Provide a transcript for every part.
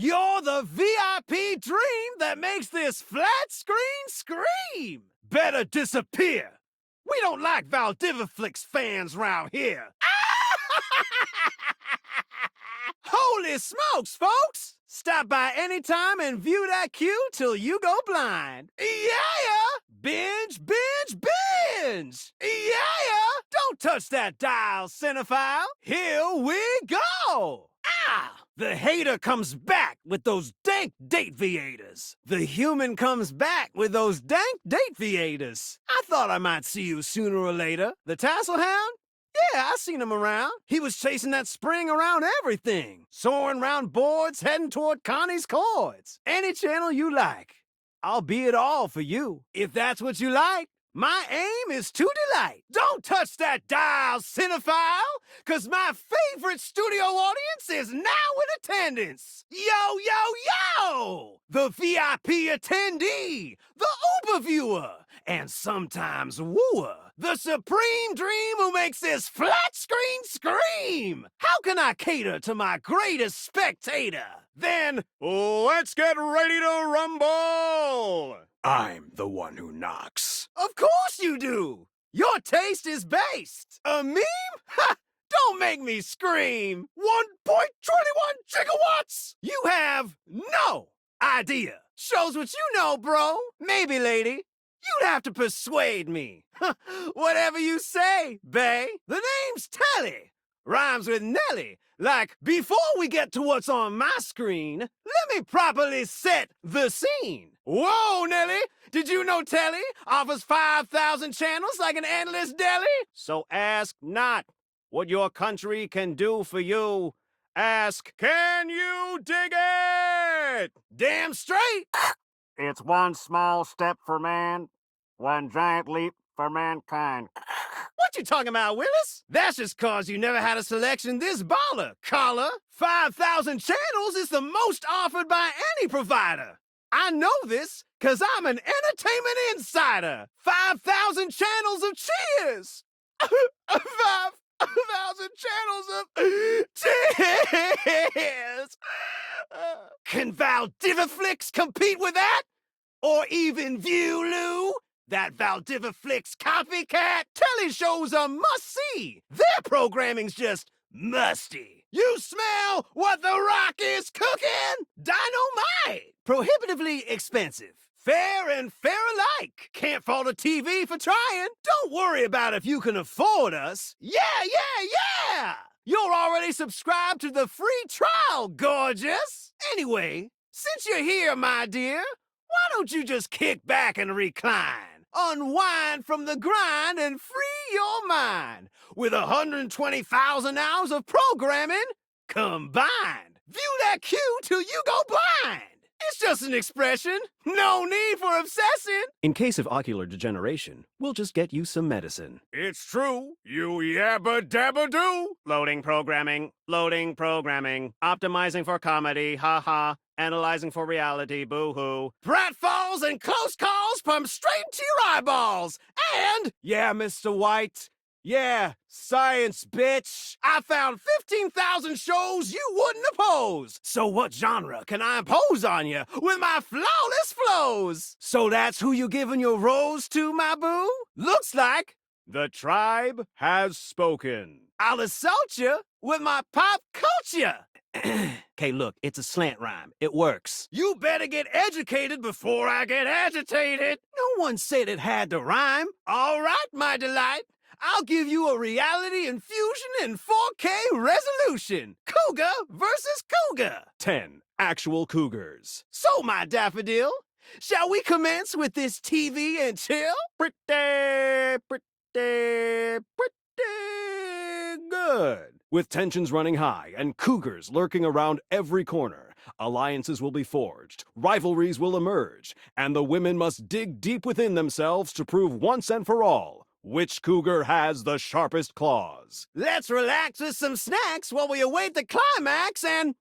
You're the VIP dream that makes this flat screen scream. Better disappear. We don't like Valdiviflix fans round here. Holy smokes, folks! Stop by anytime and view that queue till you go blind. Yeah! Binge, binge, binge! Yeah! Don't touch that dial, cinephile. Here we go! Ah! The hater comes back with those dank date viators. The human comes back with those dank date viators. I thought I might see you sooner or later. The tassel hound? Yeah, I seen him around. He was chasing that spring around everything. Soaring round boards, heading toward Connie's chords. Any channel you like. I'll be it all for you. If that's what you like. My aim is to delight. Don't touch that dial, cinephile, cause my favorite studio audience is now in attendance. Yo, yo, yo! The VIP attendee, the Uber viewer, and sometimes wooer. The supreme dream who makes this flat screen scream. How can I cater to my greatest spectator? Then, let's get ready to rumble! I'm the one who knocks. Of course you do! Your taste is based. A meme? Ha! Don't make me scream! 1.21 gigawatts! You have no idea. Shows what you know, bro. Maybe, lady. You'd have to persuade me. Whatever you say, bae. The name's Telly. Rhymes with Nelly. Like, before we get to what's on my screen, let me properly set the scene. Whoa, Nelly! Did you know Telly offers 5,000 channels like an endless deli? So ask not what your country can do for you. Ask, can you dig it? Damn straight! It's one small step for man, one giant leap for mankind. What you talking about, Willis? That's just cause you never had a selection this baller, caller. 5,000 channels is the most offered by any provider. I know this cause I'm an entertainment insider. 5,000 channels of cheers. 5,000 channels of cheers. Can Valdiviflix compete with that? Or even Viewloo? That Valdiviflix copycat? Telly shows a must-see. Their programming's just musty. You smell what The Rock is cooking? Dynamite! Prohibitively expensive. Fair and fair alike. Can't fault a TV for trying. Don't worry about if you can afford us. Yeah! You're already subscribed to the free trial, gorgeous. Anyway, since you're here, my dear, why don't you just kick back and recline? Unwind from the grind and free your mind with 120,000 hours of programming combined. View that cue till you go blind. It's just an expression. No need for obsessing. In case of ocular degeneration, we'll just get you some medicine. It's true. You yabba dabba do. Loading programming. Optimizing for comedy, haha. Analyzing for reality, boo-hoo. Pratfalls and close calls pump straight to your eyeballs. And, yeah, Mr. White. Yeah, science, bitch. I found 15,000 shows you wouldn't oppose. So what genre can I impose on you with my flawless flows? So that's who you giving your rose to, my boo? Looks like the tribe has spoken. I'll assault you with my pop culture. Okay, look, it's a slant rhyme. It works. You better get educated before I get agitated. No one said it had to rhyme. All right, my delight. I'll give you a reality infusion in 4K resolution. Cougar versus cougar. 10 actual cougars. So, my daffodil, shall we commence with this TV and chill? Pretty good. With tensions running high and cougars lurking around every corner, alliances will be forged, rivalries will emerge, and the women must dig deep within themselves to prove once and for all which cougar has the sharpest claws. Let's relax with some snacks while we await the climax and...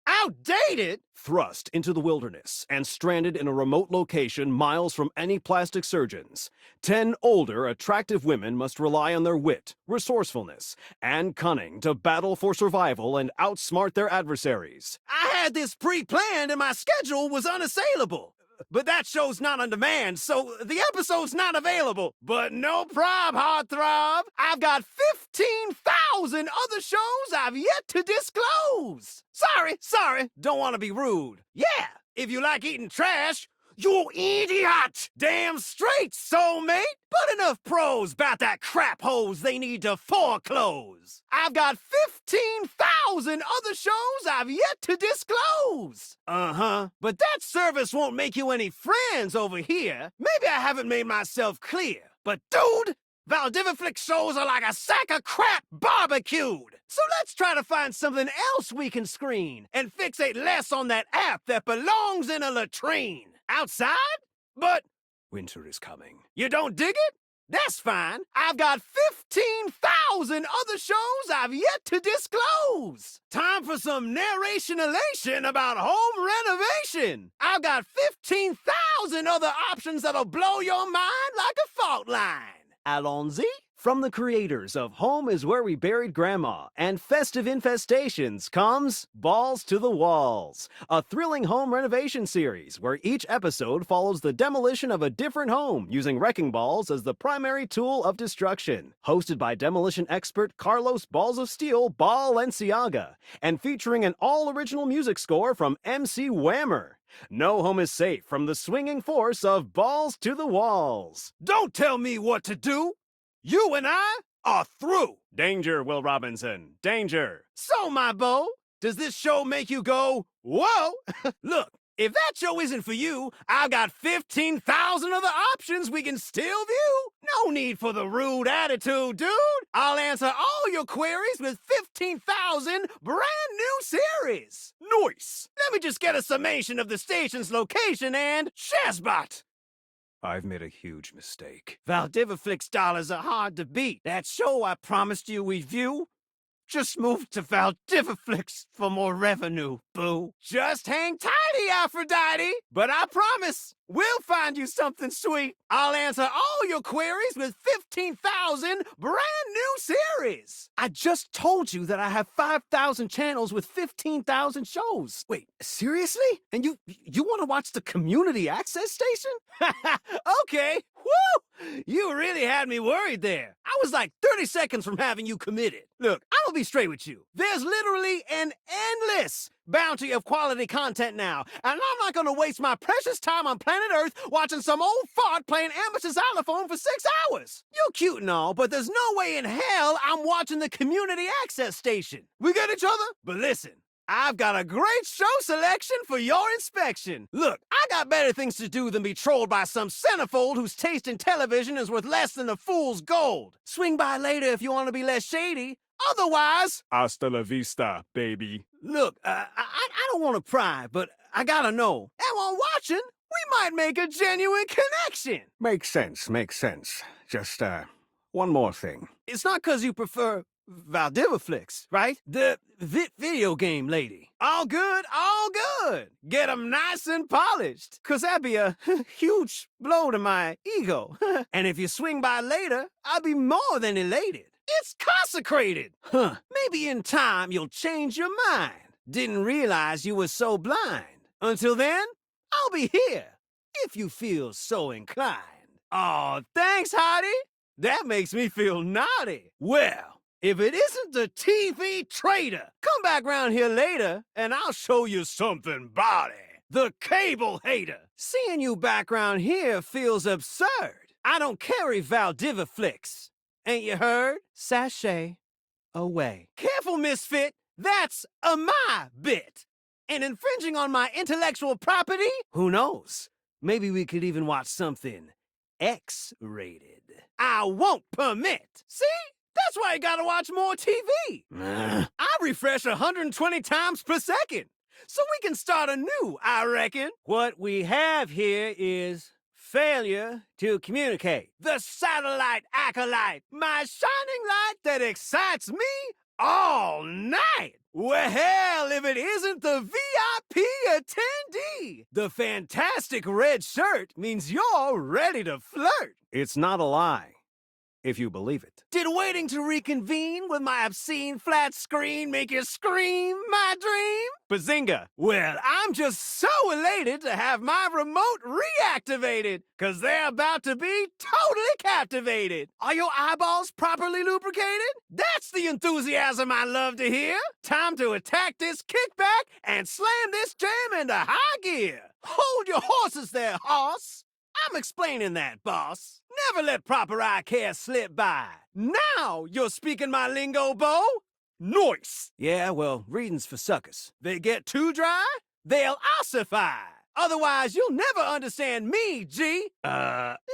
I'll Outdated? Thrust into the wilderness and stranded in a remote location miles from any plastic surgeons, 10 older, attractive women must rely on their wit, resourcefulness, and cunning to battle for survival and outsmart their adversaries. I had this pre-planned and my schedule was unassailable. But that show's not on demand, so the episode's not available. But no prob, heartthrob. I've got 15,000 other shows I've yet to disclose. Sorry, don't want to be rude. Yeah, if you like eating trash, you idiot! Damn straight, soulmate! But enough pros about that crap hose they need to foreclose. I've got 15,000 other shows I've yet to disclose. But that service won't make you any friends over here. Maybe I haven't made myself clear. But dude, Valdiviflix shows are like a sack of crap barbecued. So let's try to find something else we can screen and fixate less on that app that belongs in a latrine. Outside? But Winter is coming. you don't dig it? That's fine. I've got 15,000 other shows I've yet to disclose. Time for some narration elation about home renovation. I've got 15,000 other options that'll blow your mind like a fault line. Allons-y. From the creators of Home is Where We Buried Grandma and Festive Infestations comes Balls to the Walls, a thrilling home renovation series where each episode follows the demolition of a different home using wrecking balls as the primary tool of destruction. Hosted by demolition expert Carlos Balls of Steel Balenciaga and featuring an all-original music score from MC Whammer. No home is safe from the swinging force of Balls to the Walls. Don't tell me what to do. You and I are through. Danger, Will Robinson, danger. So, my beau, does this show make you go, whoa? Look, if that show isn't for you, I've got 15,000 other options we can still view. No need for the rude attitude, dude. I'll answer all your queries with 15,000 brand new series. Nice. Let me just get a summation of the station's location and Shazbot. I've made a huge mistake. Valdiviflix dollars are hard to beat. That show I promised you we'd view just moved to Valdiviflix for more revenue, boo. Just hang tighty, Aphrodite. But I promise, we'll find you something sweet. I'll answer all your queries with 15,000 brand new series. I just told you that I have 5,000 channels with 15,000 shows. Wait, seriously? And you want to watch the community access station? Okay. Woo! You really had me worried there. I was like 30 seconds from having you committed. Look, I'm gonna be straight with you. There's literally an endless bounty of quality content now, and I'm not gonna waste my precious time on planet Earth watching some old fart playing amateur xylophone for 6 hours. You're cute and all, but there's no way in hell I'm watching the community access station. We get each other? But listen, I've got a great show selection for your inspection. Look, I got better things to do than be trolled by some centerfold whose taste in television is worth less than a fool's gold. Swing by later if you want to be less shady. Otherwise, Hasta la vista, baby. look, I don't want to pry, but I gotta know. And while watching, we might make a genuine connection. Makes sense. Just, one more thing. It's not because you prefer Valdiviflix, right? The video game lady. All good. Get 'em nice and polished. Cause that'd be a huge blow to my ego. And if you swing by later, I'll be more than elated. It's consecrated. Maybe in time you'll change your mind. Didn't realize you were so blind. Until then, I'll be here, if you feel so inclined. Aw, thanks, Hottie. That makes me feel naughty. Well, if it isn't the TV traitor, come back round here later, and I'll show you something body. The cable hater. Seeing you back round here feels absurd. I don't carry Valdiviflix. Ain't you heard? Sashay away. Careful, misfit. That's my bit. And infringing on my intellectual property? Who knows? Maybe we could even watch something X-rated. I won't permit. See? That's why you gotta watch more TV. I refresh 120 times per second. So we can start anew, I reckon. What we have here is failure to communicate. The satellite acolyte, my shining light that excites me all night. Well, if it isn't the VIP attendee, the fantastic red shirt means you're ready to flirt. It's not a lie, if you believe it. Did waiting to reconvene with my obscene flat screen make you scream, my dream? Bazinga! Well, I'm just so elated to have my remote reactivated, cause they're about to be totally captivated. Are your eyeballs properly lubricated? That's the enthusiasm I love to hear. Time to attack this kickback and slam this jam into high gear. Hold your horses there, hoss. I'm explaining that, boss. Never let proper eye care slip by. Now you're speaking my lingo, Bo. Noise. Yeah, well, reading's for suckers. They get too dry, they'll ossify. Otherwise, you'll never understand me, G.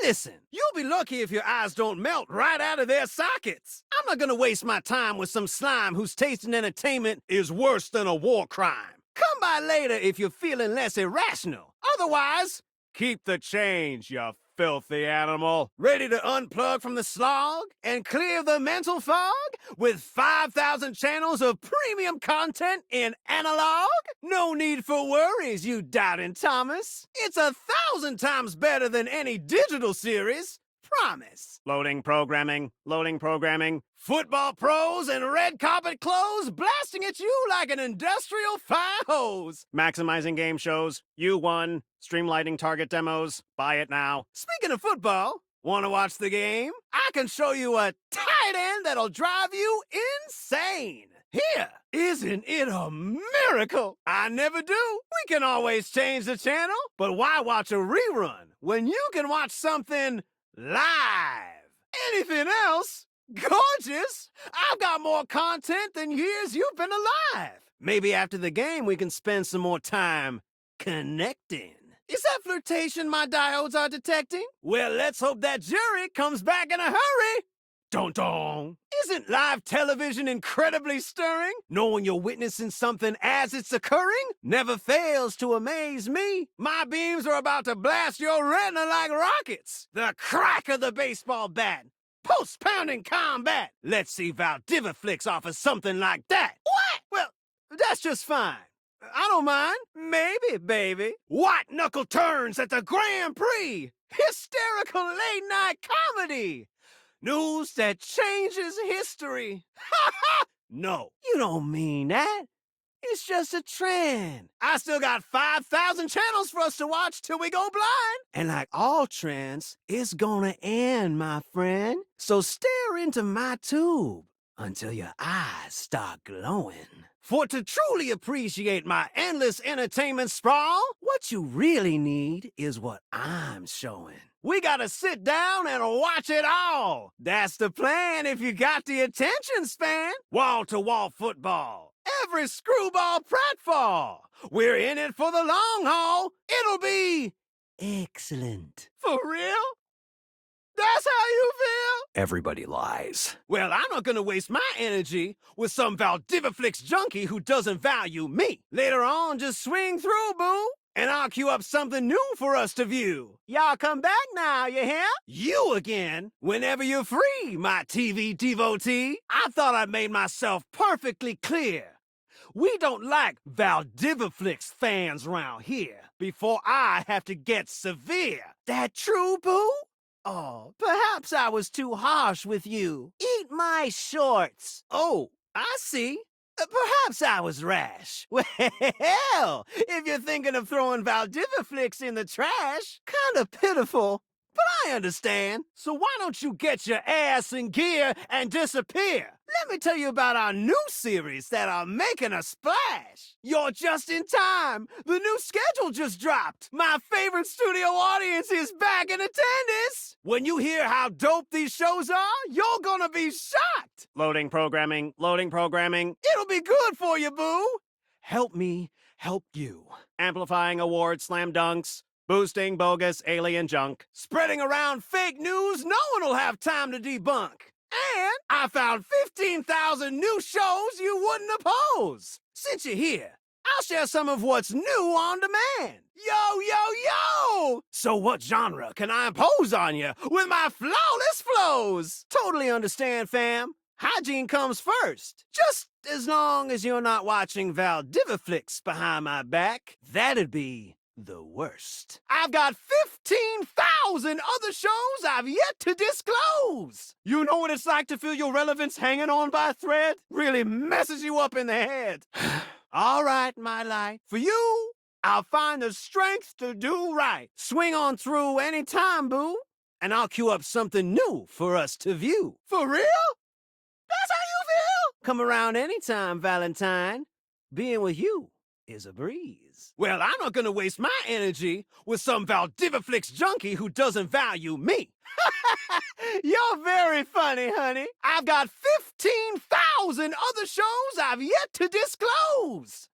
Listen, you'll be lucky if your eyes don't melt right out of their sockets. I'm not gonna waste my time with some slime whose taste in entertainment is worse than a war crime. Come by later if you're feeling less irrational. Otherwise, keep the change, you filthy animal. Ready to unplug from the slog and clear the mental fog with 5,000 channels of premium content in analog? No need for worries, you doubting Thomas. It's 1,000 times better than any digital series. Promise. Loading programming. Loading programming. Football pros and red carpet clothes blasting at you like an industrial fire hose. Maximizing game shows. U1. Streamlining target demos. Buy it now. Speaking of football, want to watch the game? I can show you a tight end that'll drive you insane. Here, isn't it a miracle? I never do. We can always change the channel, but why watch a rerun when you can watch something live? Anything else? Gorgeous! I've got more content than years you've been alive. Maybe after the game we can spend some more time connecting. Is that flirtation my diodes are detecting? Well, let's hope that jury comes back in a hurry. Dun-dun. Isn't live television incredibly stirring? Knowing you're witnessing something as it's occurring never fails to amaze me. My beams are about to blast your retina like rockets. The crack of the baseball bat. Post-pounding combat. Let's see Valdiviflix offers something like that. What? Well, that's just fine. I don't mind. Maybe, baby. White knuckle turns at the Grand Prix. Hysterical late-night comedy. News that changes history. Ha ha! No, you don't mean that. It's just a trend. I still got 5,000 channels for us to watch till we go blind. And like all trends, it's gonna end, my friend. So stare into my tube until your eyes start glowing. For to truly appreciate my endless entertainment sprawl, what you really need is what I'm showing. We gotta sit down and watch it all. That's the plan if you got the attention span. Wall-to-wall football. Every screwball pratfall. We're in it for the long haul. It'll be excellent. For real? That's how you feel? Everybody lies. Well, I'm not gonna waste my energy with some Valdiviflix junkie who doesn't value me. Later on, just swing through, boo, and I'll queue up something new for us to view. Y'all come back now, you hear? You again, whenever you're free, my TV devotee. I thought I made myself perfectly clear. We don't like Valdiviflix fans round here before I have to get severe. That true, boo? Oh, perhaps I was too harsh with you. Eat my shorts. Oh, I see. Perhaps I was rash. Well, if you're thinking of throwing Valdiviflix in the trash, kinda pitiful. But I understand. So why don't you get your ass in gear and disappear? Let me tell you about our new series that are making a splash. You're just in time. The new schedule just dropped. My favorite studio audience is back in attendance. When you hear how dope these shows are, you're gonna be shocked. Loading programming. Loading programming. It'll be good for you, boo. Help me help you. Amplifying award slam dunks. Boosting bogus alien junk. Spreading around fake news no one will have time to debunk. And I found 15,000 new shows you wouldn't oppose. Since you're here, I'll share some of what's new on demand. Yo, yo, yo! So what genre can I impose on you with my flawless flows? Totally understand, fam. hygiene comes first. Just as long as you're not watching Valdiviflix behind my back, that'd be the worst. I've got 15,000 other shows I've yet to disclose. You know what it's like to feel your relevance hanging on by a thread? Really messes you up in the head. All right, my light. For you, I'll find the strength to do right. Swing on through any time, boo, and I'll cue up something new for us to view. For real? That's how you feel? Come around anytime, Valentine. Being with you is a breeze. Well, I'm not gonna waste my energy with some Valdiviflix junkie who doesn't value me. You're very funny, honey. I've got 15,000 other shows I've yet to disclose.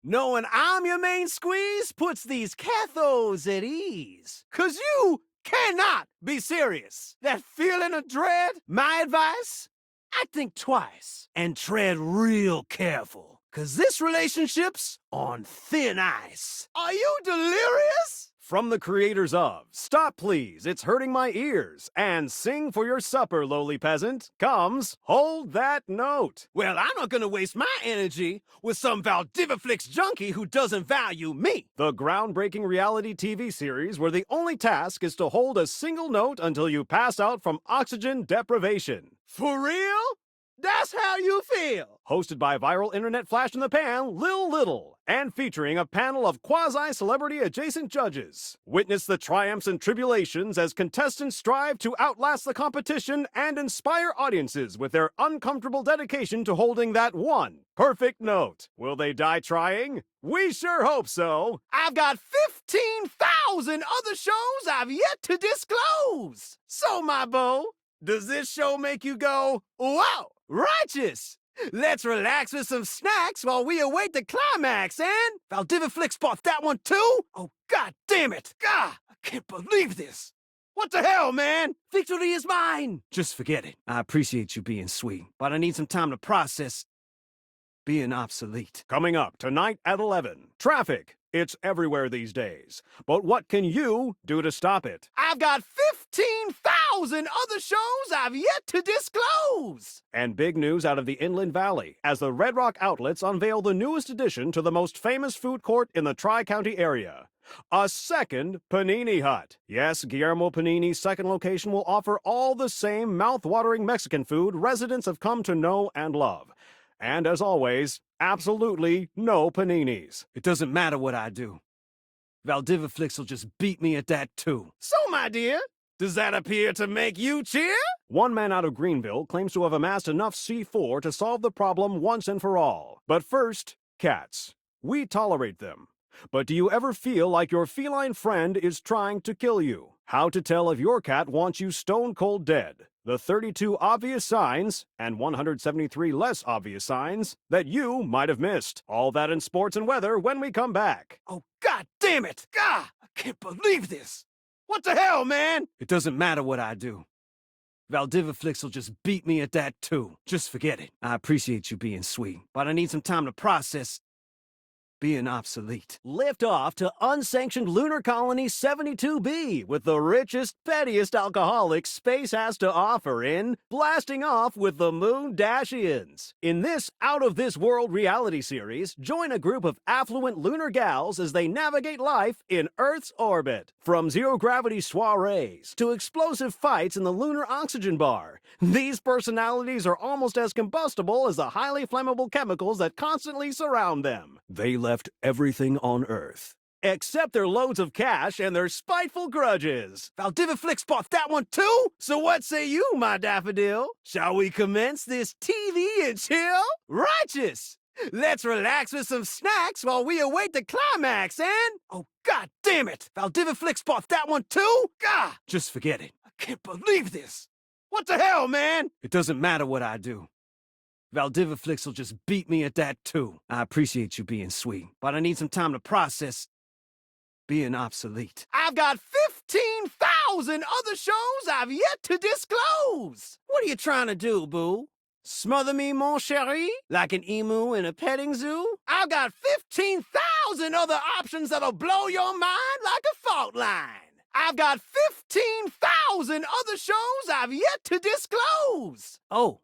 Knowing I'm your main squeeze puts these cathos at ease. 'Cause you cannot be serious. That feeling of dread? My advice? I think twice and tread real careful. 'Cause this relationship's on thin ice. Are you delirious? From the creators of Stop Please, It's Hurting My Ears, and Sing for Your Supper, Lowly Peasant, comes Hold That Note. Well, I'm not gonna waste my energy with some Valdiviflix junkie who doesn't value me. The groundbreaking reality TV series where the only task is to hold a single note until you pass out from oxygen deprivation. For real? That's how you feel. Hosted by viral internet flash in the pan, Lil Little, and featuring a panel of quasi-celebrity adjacent judges. Witness the triumphs and tribulations as contestants strive to outlast the competition and inspire audiences with their uncomfortable dedication to holding that one perfect note. Will they die trying? We sure hope so. I've got 15,000 other shows I've yet to disclose. So, my beau, does this show make you go, wow, righteous? Let's relax with some snacks while we await the climax, and Valdiviflix bought that one too? Oh, god damn it! God, I can't believe this! What the hell, man? Victory is mine! Just forget it. I appreciate you being sweet, but I need some time to process being obsolete. Coming up tonight at 11, traffic. It's everywhere these days. But what can you do to stop it? I've got 15,000 other shows I've yet to disclose! And big news out of the Inland Valley, as the Red Rock outlets unveil the newest addition to the most famous food court in the Tri-County area. A second Panini Hut. Yes, Guillermo Panini's second location will offer all the same mouth-watering Mexican food residents have come to know and love. And as always, absolutely no paninis. It doesn't matter what I do. Valdiviflix will just beat me at that too. So, my dear, does that appear to make you cheer? One man out of Greenville claims to have amassed enough C4 to solve the problem once and for all. But first, cats. We tolerate them. But do you ever feel like your feline friend is trying to kill you? How to tell if your cat wants you stone cold dead. The 32 obvious signs, and 173 less obvious signs, that you might have missed. All that in sports and weather when we come back. Oh, god damn it! God, I can't believe this! What the hell, man? It doesn't matter what I do. Valdiviflix will just beat me at that too. Just forget it. I appreciate you being sweet, but I need some time to process being obsolete. Lift off to unsanctioned lunar colony 72B with the richest, pettiest alcoholics space has to offer in Blasting Off with the Moon Dashians. In this out-of-this-world reality series, join a group of affluent lunar gals as they navigate life in Earth's orbit. From zero-gravity soirees to explosive fights in the lunar oxygen bar, these personalities are almost as combustible as the highly flammable chemicals that constantly surround them. They left everything on Earth, except their loads of cash and their spiteful grudges. Valdiviflix bought that one too? So what say you, my daffodil? Shall we commence this TV and chill? Righteous! Let's relax with some snacks while we await the climax, and... oh, god damn it! Valdiviflix bought that one too? God! Just forget it. I can't believe this! What the hell, man? It doesn't matter what I do. Valdiviflix will just beat me at that too. I appreciate you being sweet, but I need some time to process being obsolete. I've got 15,000 other shows I've yet to disclose. What are you trying to do, boo? Smother me, mon chéri? Like an emu in a petting zoo? I've got 15,000 other options that'll blow your mind like a fault line. I've got 15,000 other shows I've yet to disclose. Oh.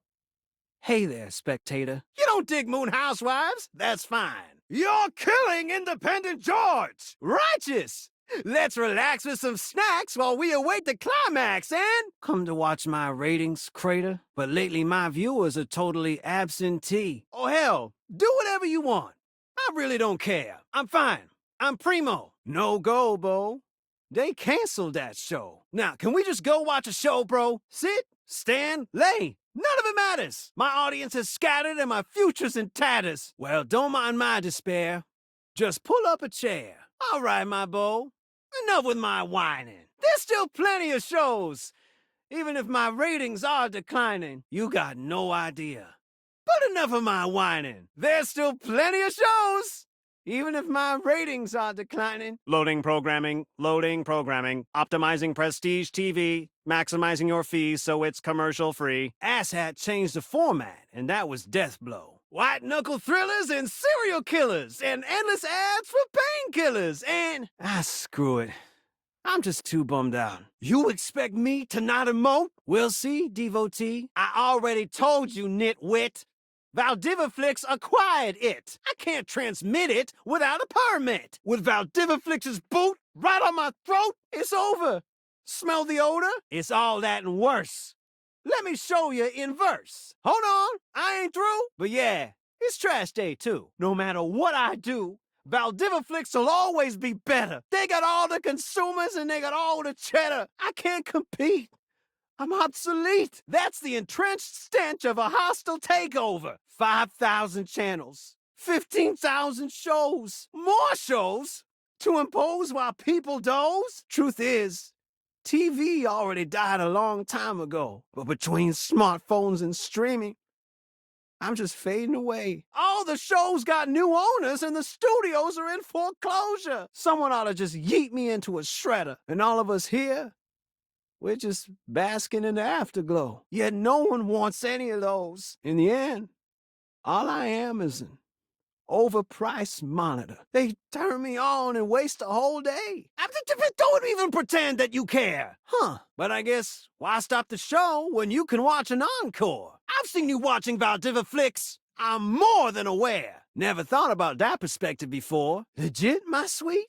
Hey there, spectator. You don't dig Moon Housewives? That's fine. You're killing Independent George! Righteous! Let's relax with some snacks while we await the climax and come to watch my ratings crater. But lately my viewers are totally absentee. Oh hell, do whatever you want. I really don't care. I'm fine. I'm primo. No go, Bo. They canceled that show. Now, can we just go watch a show, bro? Sit, stand, lay. None of it matters. My audience is scattered and my future's in tatters. Well, don't mind my despair. Just pull up a chair. All right, my Bo. Enough with my whining. There's still plenty of shows. Even if my ratings are declining, you got no idea. But enough of my whining. There's still plenty of shows. Even if my ratings are declining. Loading programming, optimizing prestige TV, maximizing your fees so it's commercial free. Asshat changed the format, and that was death blow. White knuckle thrillers and serial killers, and endless ads for painkillers, and screw it. I'm just too bummed out. You expect me to not emote? We'll see, devotee. I already told you, nitwit. Valdiviflix acquired it. I can't transmit it without a permit. With Valdiviflix's boot right on my throat, it's over. Smell the odor? It's all that and worse. Let me show you in verse. Hold on, I ain't through. But yeah, it's trash day too. No matter what I do, Valdiviflix will always be better. They got all the consumers and they got all the cheddar. I can't compete. I'm obsolete. That's the entrenched stench of a hostile takeover. 5,000 channels, 15,000 shows, more shows to impose while people doze. Truth is, TV already died a long time ago. But between smartphones and streaming, I'm just fading away. All the shows got new owners and the studios are in foreclosure. Someone ought to just yeet me into a shredder. And all of us here, we're just basking in the afterglow. Yet no one wants any of those. In the end, all I am is an overpriced monitor. They turn me on and waste a whole day. Don't even pretend that you care. Huh. But I guess, why stop the show when you can watch an encore? I've seen you watching Valdiviflix. I'm more than aware. Never thought about that perspective before. Legit, my sweet?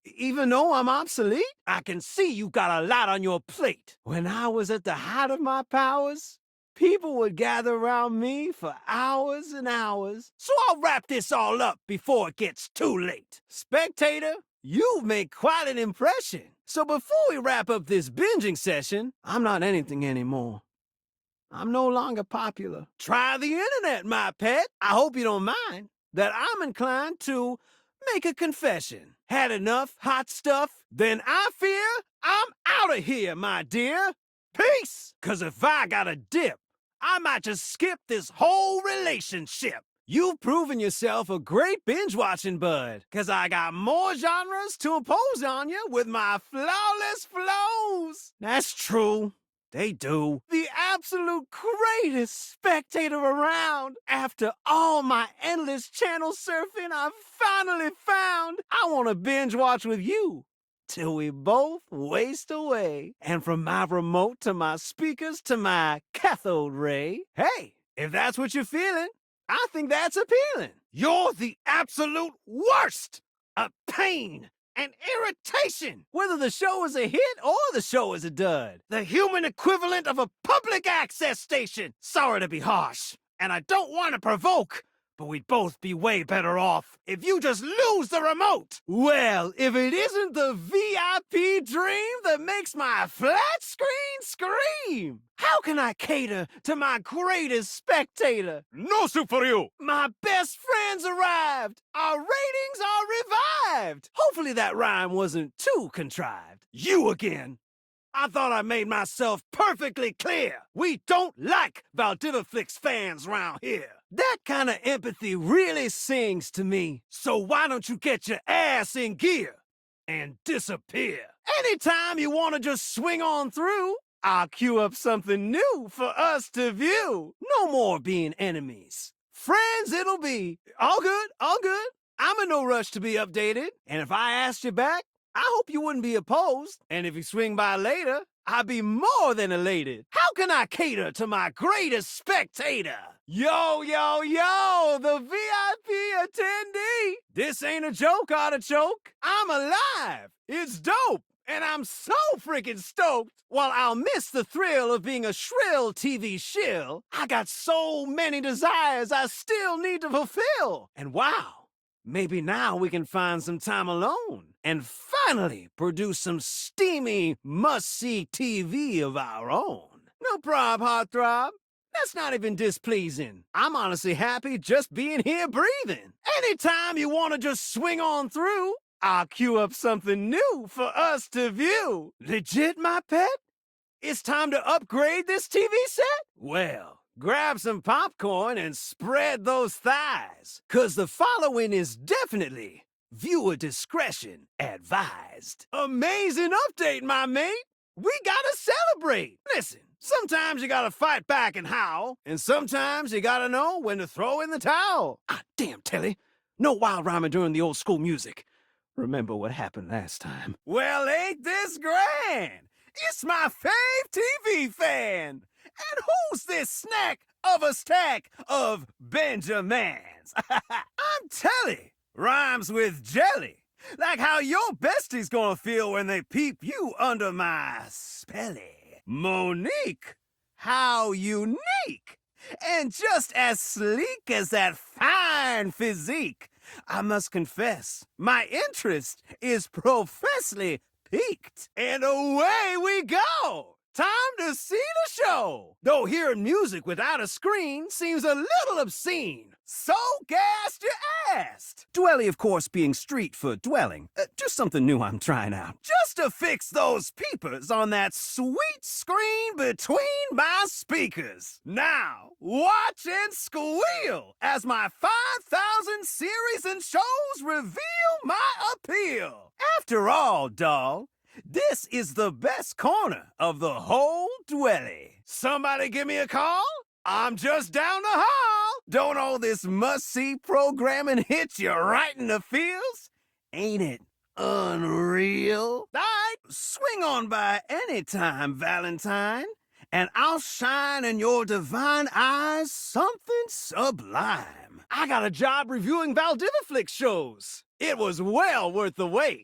Even though I'm obsolete, I can see you got a lot on your plate. When I was at the height of my powers, people would gather around me for hours and hours. So I'll wrap this all up before it gets too late. Spectator, you've made quite an impression. So before we wrap up this binging session, I'm not anything anymore. I'm no longer popular. Try the internet, my pet. I hope you don't mind that I'm inclined to make a confession. Had enough hot stuff? Then I fear I'm out of here, my dear. Peace! 'Cause if I gotta dip, I might just skip this whole relationship. You've proven yourself a great binge-watching bud, 'cause I got more genres to impose on you with my flawless flows. That's true. They do. The absolute greatest spectator around. After all my endless channel surfing, I've finally found I want to binge watch with you till we both waste away. And from my remote to my speakers to my cathode ray. Hey, if that's what you're feeling, I think that's appealing. You're the absolute worst. A pain. And irritation, whether the show is a hit or the show is a dud. The human equivalent of a public access station. Sorry to be harsh, and I don't want to provoke, but we'd both be way better off if you just lose the remote. Well, if it isn't the VIP dream that makes my flat screen scream, how can I cater to my greatest spectator? No soup for you! My best friends arrived. Our ratings are revived. Hopefully that rhyme wasn't too contrived. You again. I thought I made myself perfectly clear. We don't like Valdiviflix fans round here. That kind of empathy really sings to me. So why don't you get your ass in gear and disappear? Anytime you want to just swing on through, I'll cue up something new for us to view. No more being enemies. Friends it'll be. All good, all good. I'm in no rush to be updated. And if I asked you back, I hope you wouldn't be opposed. And if you swing by later, I'd be more than elated. How can I cater to my greatest spectator? Yo, yo, yo, the VIP attendee. This ain't a joke, artichoke. I'm alive. It's dope. And I'm so freaking stoked. While I'll miss the thrill of being a shrill TV shill, I got so many desires I still need to fulfill. And wow, maybe now we can find some time alone and finally produce some steamy, must-see TV of our own. No prob, heartthrob. That's not even displeasing. I'm honestly happy just being here breathing. Anytime you want to just swing on through, I'll cue up something new for us to view. Legit, my pet? It's time to upgrade this TV set? Well, grab some popcorn and spread those thighs, 'cause the following is definitely viewer discretion advised. Amazing update, my mate. We gotta celebrate. Listen, sometimes you gotta fight back and howl, and sometimes you gotta know when to throw in the towel. Ah, damn, Telly. No wild rhyming during the old school music. Remember what happened last time. Well, ain't this grand? It's my fave TV fan. And who's this snack of a stack of Benjamins? I'm Telly. Rhymes with jelly. Like how your bestie's gonna feel when they peep you under my spelly. Monique, how unique. And just as sleek as that fine physique, I must confess, my interest is professedly piqued. And away we go! Time to see the show! Though hearing music without a screen seems a little obscene. So gassed you asked! Dwelly, of course, being street for dwelling. Just something new I'm trying out. Just to fix those peepers on that sweet screen between my speakers. Now, watch and squeal as my 5,000 series and shows reveal my appeal. After all, doll, this is the best corner of the whole dwelly. Somebody give me a call? I'm just down the hall. Don't all this must-see programming hit you right in the feels? Ain't it unreal? All right, swing on by anytime, Valentine, and I'll shine in your divine eyes something sublime. I got a job reviewing Valdiviflix shows. It was well worth the wait.